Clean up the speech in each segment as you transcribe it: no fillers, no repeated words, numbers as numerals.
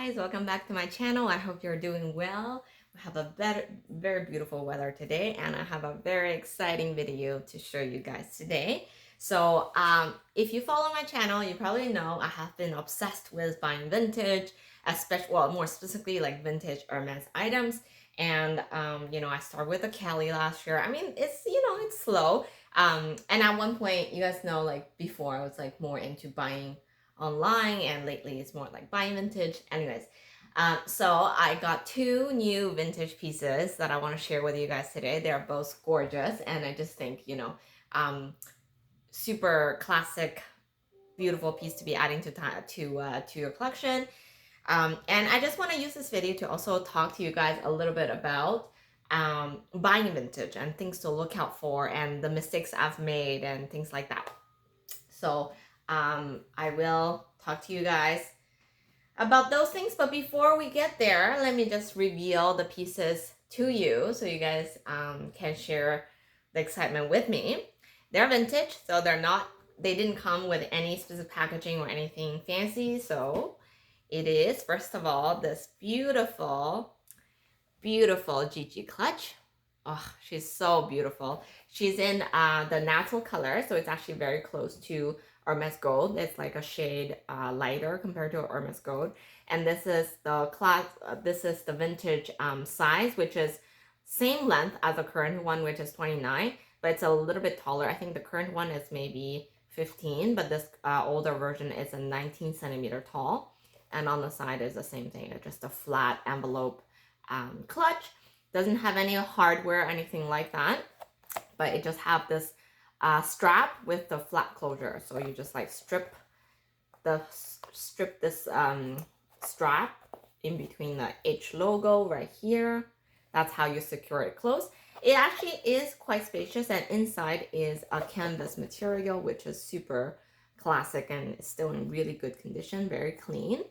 guys, welcome back to my channel. I hope you're doing well. We have a very beautiful weather today, and I have a very exciting video to show you guys today. So if you follow my channel, you probably know I have been obsessed with buying vintage, especially, well, more specifically like vintage Hermes items. And I started with a Kelly last year. I mean, it's slow. And at one point, you guys know, like before, I was like more into buying online, and lately it's more like buying vintage. Anyways, so I got two new vintage pieces that I want to share with you guys today. They're both gorgeous, and I just think, super classic, beautiful piece to be adding to your collection. And I just want to use this video to also talk to you guys a little bit about buying vintage and things to look out for and the mistakes I've made and things like that. So I will talk to you guys about those things. But before we get there, let me just reveal the pieces to you so you guys can share the excitement with me. They're vintage, so they didn't come with any specific packaging or anything fancy. So it is, first of all, this beautiful jige clutch. Oh, she's so beautiful. She's in the natural color, so it's actually very close to Hermes Gold. It's like a shade lighter compared to Hermes Gold. And this is the class. This is the vintage size, which is same length as the current one, which is 29, but it's a little bit taller. I think the current one is maybe 15, but this older version is a 19 centimeter tall. And on the side is the same thing, just a flat envelope clutch. Doesn't have any hardware or anything like that, but it just have this strap with the flat closure. So you just like strip this strap in between the H logo right here. That's how you secure it close. It actually is quite spacious, and inside is a canvas material, which is super classic and still in really good condition, very clean.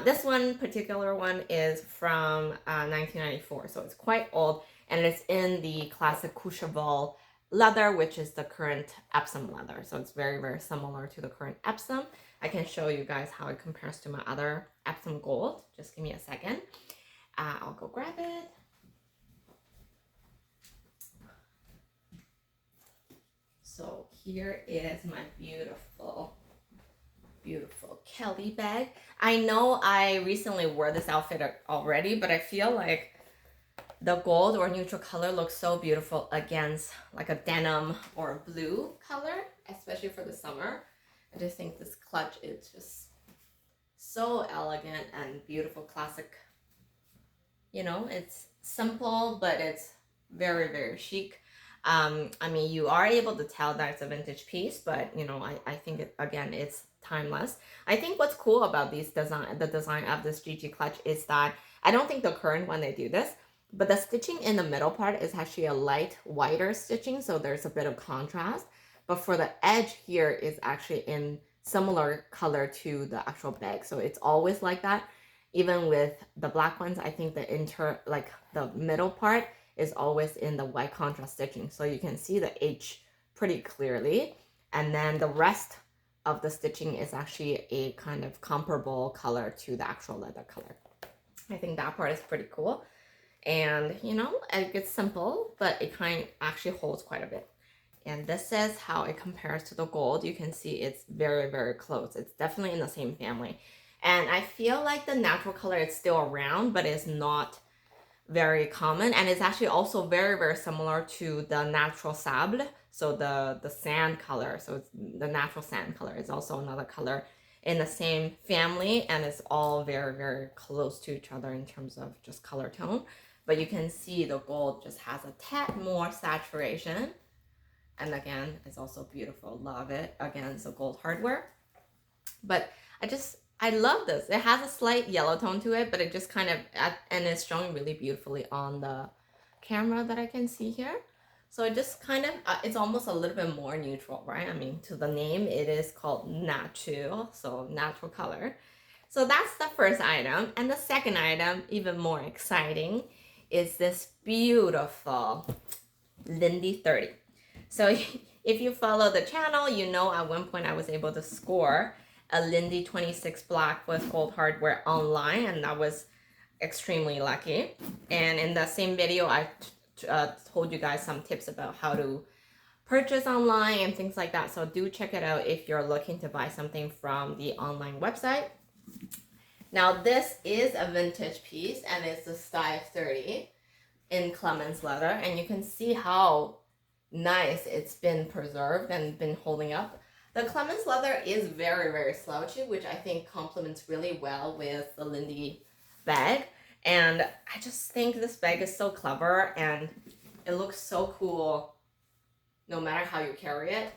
This particular one is from 1994, so it's quite old, and it's in the classic Courchevel leather, which is the current Epsom leather. So it's very, very similar to the current Epsom. I can show you guys how it compares to my other Epsom gold. Just give me a second. I'll go grab it. So here is my beautiful Kelly bag. I know I recently wore this outfit already, but I feel like the gold or neutral color looks so beautiful against like a denim or blue color, especially for the summer. I just think this clutch is just so elegant and beautiful, classic. It's simple, but it's very, very chic. I mean, you are able to tell that it's a vintage piece, but I think it's timeless. I think what's cool about the design of this jige clutch is that I don't think the current one they do this, but the stitching in the middle part is actually a light whiter stitching, so there's a bit of contrast. But for the edge here is actually in similar color to the actual bag, so it's always like that. Even with the black ones, I think the middle part is always in the white contrast stitching, so you can see the H pretty clearly, and then the rest of the stitching is actually a kind of comparable color to the actual leather color. I think that part is pretty cool, and it's simple, but it kind of actually holds quite a bit. And this is how it compares to the gold. You can see it's very, very close. It's definitely in the same family, and I feel like the natural color is still around, but it's not very common, and it's actually also very, very similar to the natural sable, so the sand color. So it's the natural sand color is also another color in the same family, and it's all very, very close to each other in terms of just color tone. But you can see the gold just has a tad more saturation, and again, it's also beautiful. Love it against the gold hardware. But I love this. It has a slight yellow tone to it, but it just kind of, and it's showing really beautifully on the camera that I can see here. So it just kind of, it's almost a little bit more neutral, right? I mean, to the name, it is called natural, so natural color. So that's the first item. And the second item, even more exciting, is this beautiful Lindy 30. So if you follow the channel, at one point I was able to score a Lindy 26 black with gold hardware online, and that was extremely lucky. And in that same video, I told you guys some tips about how to purchase online and things like that. So do check it out if you're looking to buy something from the online website. Now this is a vintage piece, and it's a size 30 in Clemens leather, and you can see how nice it's been preserved and been holding up. The Clemens leather is very, very slouchy, which I think complements really well with the Lindy bag. And I just think this bag is so clever, and it looks so cool no matter how you carry it.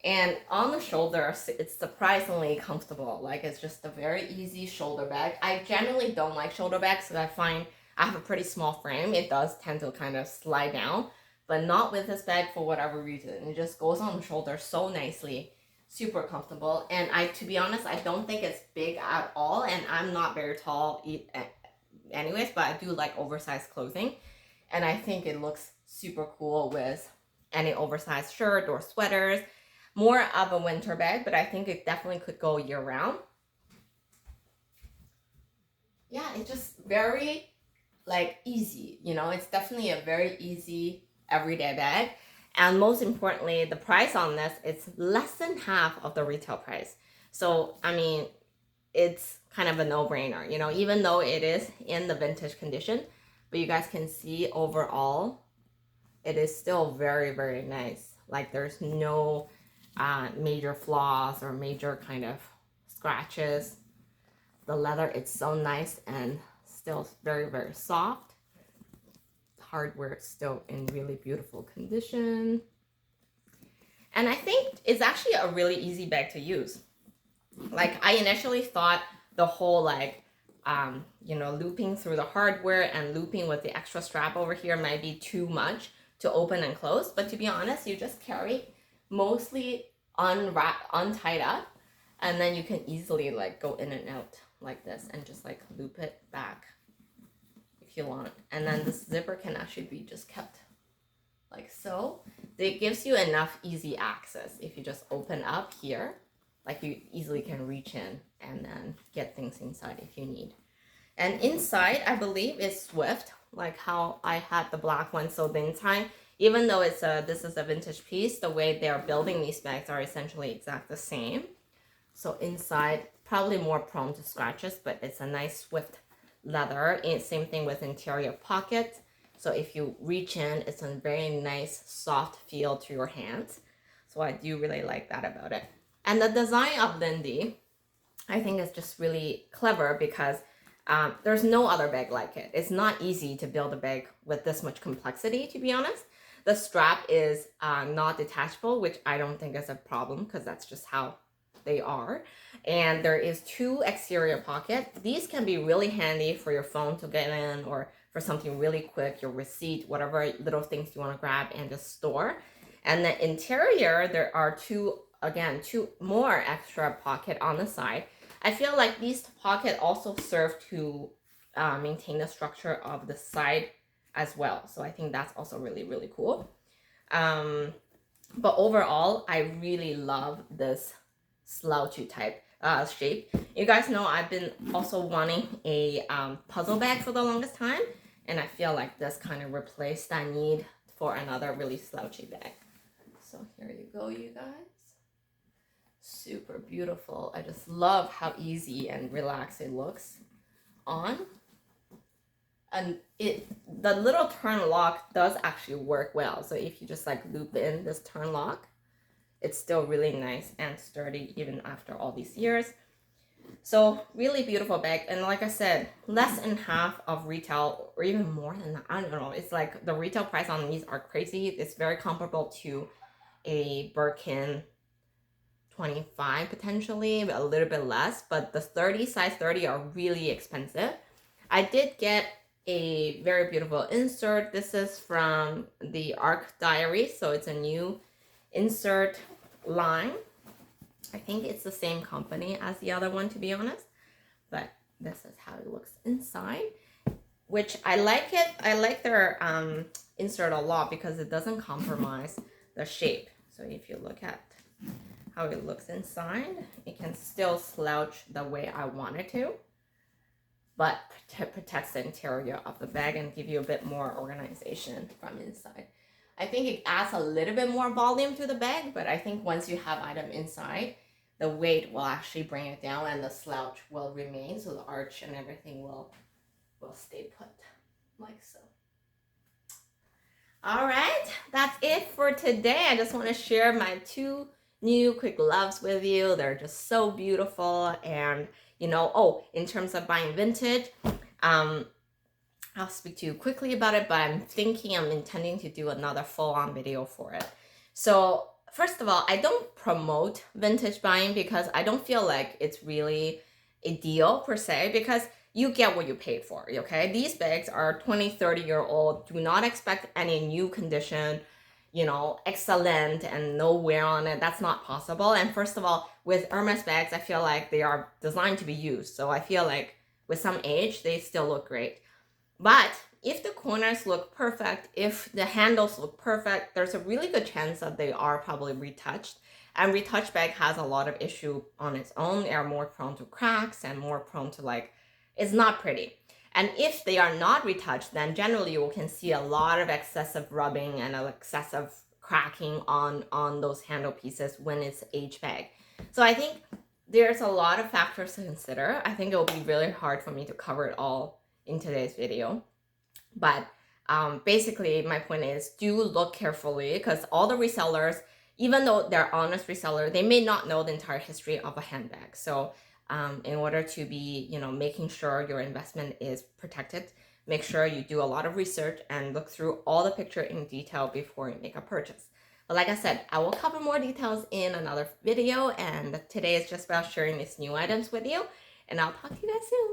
And on the shoulders, it's surprisingly comfortable. Like, it's just a very easy shoulder bag. I generally don't like shoulder bags because I find I have a pretty small frame. It does tend to kind of slide down, but not with this bag for whatever reason. It just goes on the shoulder so nicely, super comfortable. And to be honest, I don't think it's big at all, and I'm not very tall anyways, but I do like oversized clothing, and I think it looks super cool with any oversized shirt or sweaters. More of a winter bag, but I think it definitely could go year round. Yeah, it's just very like easy, you know, it's definitely a very easy everyday bag. And most importantly, the price on this, it's less than half of the retail price. So, I mean, it's kind of a no-brainer, you know, even though it is in the vintage condition, but you guys can see overall, it is still very, very nice. Like, there's no major flaws or major kind of scratches. The leather, it's so nice and still very, very soft. The hardware is still in really beautiful condition. And I think it's actually a really easy bag to use. Like, I initially thought the whole like, you know, looping through the hardware and looping with the extra strap over here might be too much to open and close. But to be honest, you just carry mostly untied up, and then you can easily like go in and out like this and just like loop it back if you want. And then this zipper can actually be just kept like so. It gives you enough easy access. If you just open up here, like, you easily can reach in and then get things inside if you need. And inside, I believe, is Swift, like how I had the black one. So the inside, even though this is a vintage piece, the way they're building these bags are essentially exact the same. So inside, probably more prone to scratches, but it's a nice Swift leather. And same thing with interior pocket. So if you reach in, it's a very nice soft feel to your hands. So I do really like that about it. And the design of Lindy, I think, is just really clever because there's no other bag like it. It's not easy to build a bag with this much complexity, to be honest. The strap is not detachable, which I don't think is a problem because that's just how they are. And there is 2 exterior pockets. These can be really handy for your phone to get in, or for something really quick, your receipt, whatever little things you want to grab and just store. And the interior, there are 2 more extra pocket on the side. I feel like these pockets also serve to maintain the structure of the side as well. So I think that's also really, really cool. But overall, I really love this slouchy type shape. You guys know I've been also wanting a puzzle bag for the longest time, and I feel like this kind of replaced that need for another really slouchy bag. So here you go, you guys. Super beautiful. I just love how easy and relaxed it looks on. And the little turn lock does actually work well. So if you just like loop in this turn lock, it's still really nice and sturdy even after all these years. So really beautiful bag. And like I said, less than half of retail, or even more than that. I don't know. It's like the retail price on these are crazy. It's very comparable to a Birkin 25 potentially, a little bit less, but the size 30 are really expensive. I did get a very beautiful insert. This is from the Arc Diary, so it's a new insert line. I think it's the same company as the other one, to be honest, but this is how it looks inside, which I like it. I like their insert a lot because it doesn't compromise the shape. So if you look at how it looks inside. It can still slouch the way I want it to, but protects the interior of the bag and give you a bit more organization from inside. I think it adds a little bit more volume to the bag, but I think once you have item inside, the weight will actually bring it down and the slouch will remain, so the arch and everything will stay put like so. All right, that's it for today. I just want to share my 2 new quick loves with you. They're just so beautiful. And oh, in terms of buying vintage, I'll speak to you quickly about it, but I'm intending to do another full-on video for it. So first of all, I don't promote vintage buying because I don't feel like it's really a deal per se, because you get what you paid for, okay? These bags are 20, 30-year-old. Do not expect any new condition, excellent and no wear on it. That's not possible. And first of all, with Hermes bags, I feel like they are designed to be used. So I feel like with some age, they still look great. But if the corners look perfect, if the handles look perfect, there's a really good chance that they are probably retouched. And retouched bag has a lot of issue on its own. They are more prone to cracks and more prone to it's not pretty. And if they are not retouched, then generally you can see a lot of excessive rubbing and excessive cracking on those handle pieces when it's aged bag. So I think there's a lot of factors to consider. I think it will be really hard for me to cover it all in today's video. But basically my point is, do look carefully, because all the resellers, even though they're honest reseller, they may not know the entire history of a handbag. So in order to be, making sure your investment is protected, make sure you do a lot of research and look through all the picture in detail before you make a purchase. But like I said, I will cover more details in another video, and today is just about sharing these new items with you, and I'll talk to you guys soon.